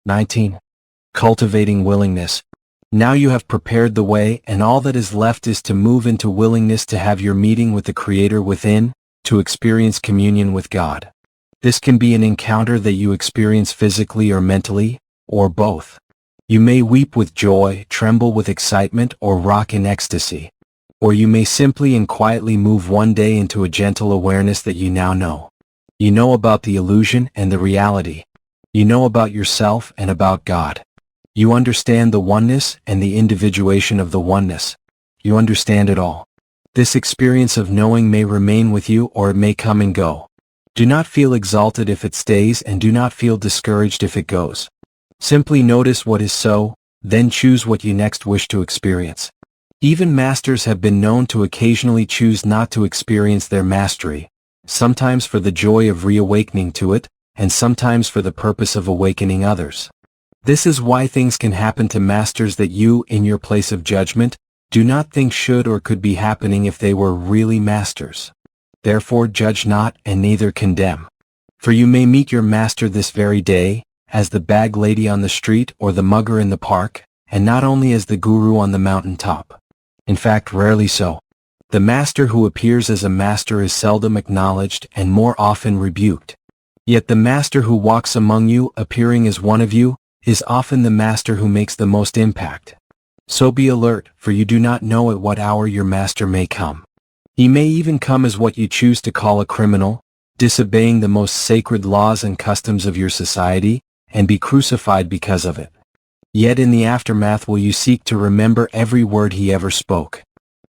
19. Cultivating willingness. Now you have prepared the way, and all that is left is to move into willingness to have your meeting with the Creator within, to experience communion with God. This can be an encounter that you experience physically or mentally, or both. You may weep with joy, tremble with excitement, or rock in ecstasy. Or you may simply and quietly move one day into a gentle awareness that you now know. You know about the illusion and the reality. You know about yourself and about God. You understand the oneness and the individuation of the oneness. You understand it all. This experience of knowing may remain with you, or it may come and go. Do not feel exalted if it stays, and do not feel discouraged if it goes. Simply notice what is so, then choose what you next wish to experience. Even masters have been known to occasionally choose not to experience their mastery, sometimes for the joy of reawakening to it, and sometimes for the purpose of awakening others. This is why things can happen to masters that you, in your place of judgment, do not think should or could be happening if they were really masters. Therefore judge not, and neither condemn. For you may meet your master this very day, as the bag lady on the street or the mugger in the park, and not only as the guru on the mountain top. In fact, rarely so. The master who appears as a master is seldom acknowledged and more often rebuked. Yet the master who walks among you, appearing as one of you, is often the master who makes the most impact. So be alert, for you do not know at what hour your master may come. He may even come as what you choose to call a criminal, disobeying the most sacred laws and customs of your society, and be crucified because of it. Yet in the aftermath will you seek to remember every word he ever spoke.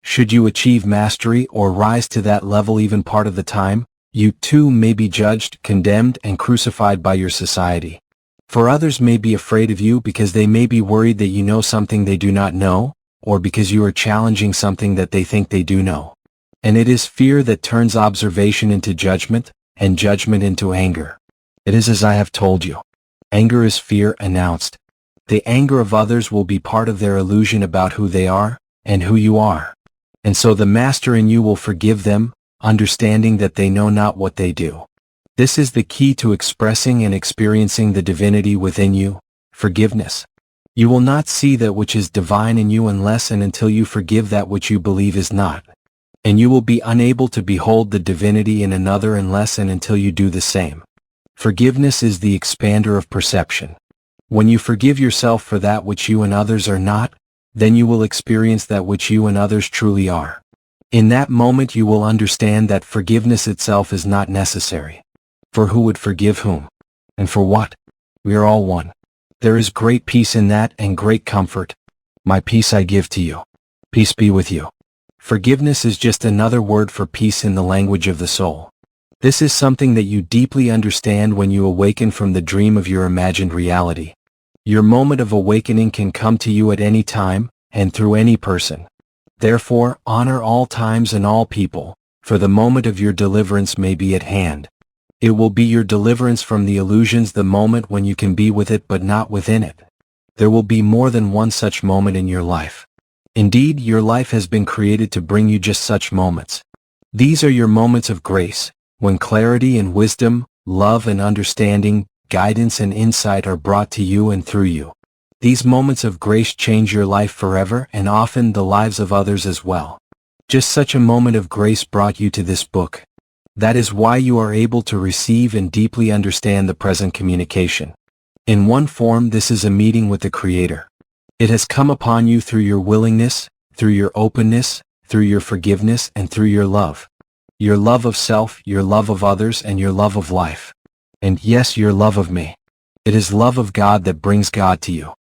Should you achieve mastery or rise to that level even part of the time, you too may be judged, condemned, and crucified by your society. For others may be afraid of you because they may be worried that you know something they do not know, or because you are challenging something that they think they do know. And it is fear that turns observation into judgment, and judgment into anger. It is as I have told you. Anger is fear announced. The anger of others will be part of their illusion about who they are, and who you are. And so the master in you will forgive them, understanding that they know not what they do. This is the key to expressing and experiencing the divinity within you, forgiveness. You will not see that which is divine in you unless and until you forgive that which you believe is not. And you will be unable to behold the divinity in another unless and until you do the same. Forgiveness is the expander of perception. When you forgive yourself for that which you and others are not, then you will experience that which you and others truly are. In that moment you will understand that forgiveness itself is not necessary. For who would forgive whom? And for what? We are all one. There is great peace in that and great comfort. My peace I give to you. Peace be with you. Forgiveness is just another word for peace in the language of the soul. This is something that you deeply understand when you awaken from the dream of your imagined reality. Your moment of awakening can come to you at any time, and through any person. Therefore, honor all times and all people, for the moment of your deliverance may be at hand. It will be your deliverance from the illusions, the moment when you can be with it but not within it. There will be more than one such moment in your life. Indeed, your life has been created to bring you just such moments. These are your moments of grace, when clarity and wisdom, love and understanding, guidance and insight are brought to you and through you. These moments of grace change your life forever and often the lives of others as well. Just such a moment of grace brought you to this book. That is why you are able to receive and deeply understand the present communication. In one form, this is a meeting with the Creator. It has come upon you through your willingness, through your openness, through your forgiveness, and through your love. Your love of self, your love of others, and your love of life. And yes, your love of me. It is love of God that brings God to you.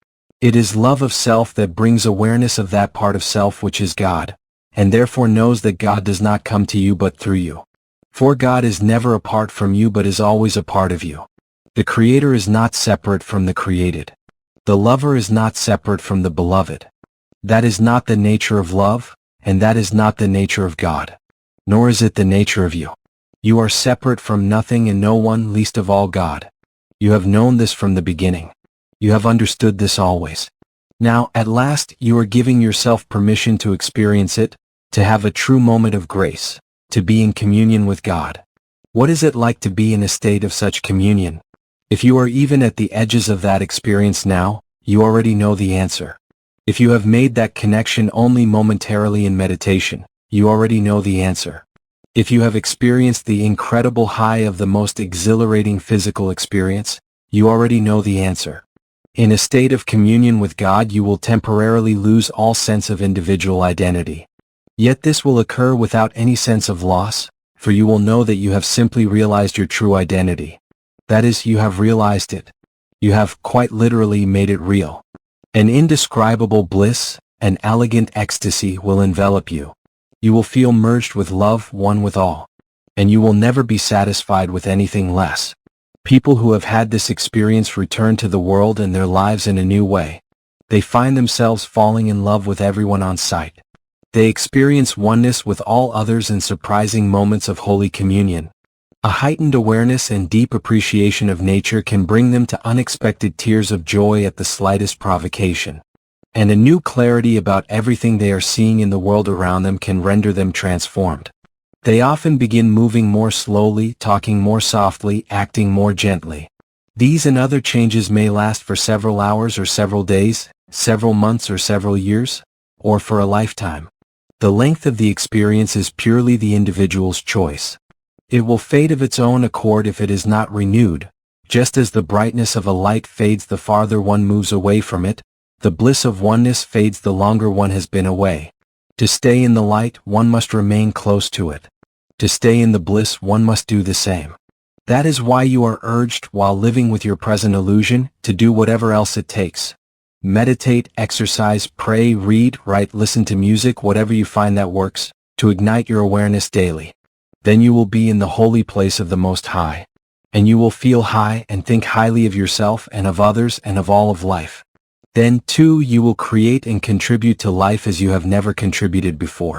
It is love of self that brings awareness of that part of self which is God, and therefore knows that God does not come to you but through you. For God is never apart from you but is always a part of you. The Creator is not separate from the created. The lover is not separate from the beloved. That is not the nature of love, and that is not the nature of God. Nor is it the nature of you. You are separate from nothing and no one, least of all God. You have known this from the beginning. You have understood this always. Now, at last, you are giving yourself permission to experience it, to have a true moment of grace, to be in communion with God. What is it like to be in a state of such communion? If you are even at the edges of that experience now, you already know the answer. If you have made that connection only momentarily in meditation, you already know the answer. If you have experienced the incredible high of the most exhilarating physical experience, you already know the answer. In a state of communion with God, you will temporarily lose all sense of individual identity. Yet this will occur without any sense of loss, for you will know that you have simply realized your true identity. That is, you have realized it. You have quite literally made it real. An indescribable bliss, an elegant ecstasy will envelop you. You will feel merged with love, one with all. And you will never be satisfied with anything less. People who have had this experience return to the world and their lives in a new way. They find themselves falling in love with everyone on sight. They experience oneness with all others in surprising moments of Holy Communion. A heightened awareness and deep appreciation of nature can bring them to unexpected tears of joy at the slightest provocation. And a new clarity about everything they are seeing in the world around them can render them transformed. They often begin moving more slowly, talking more softly, acting more gently. These and other changes may last for several hours or several days, several months or several years, or for a lifetime. The length of the experience is purely the individual's choice. It will fade of its own accord if it is not renewed. Just as the brightness of a light fades the farther one moves away from it, the bliss of oneness fades the longer one has been away. To stay in the light, one must remain close to it. To stay in the bliss, one must do the same. That is why you are urged, while living with your present illusion, to do whatever else it takes. Meditate, exercise, pray, read, write, listen to music, whatever you find that works, to ignite your awareness daily. Then you will be in the holy place of the Most High. And you will feel high and think highly of yourself and of others and of all of life. Then, too, you will create and contribute to life as you have never contributed before.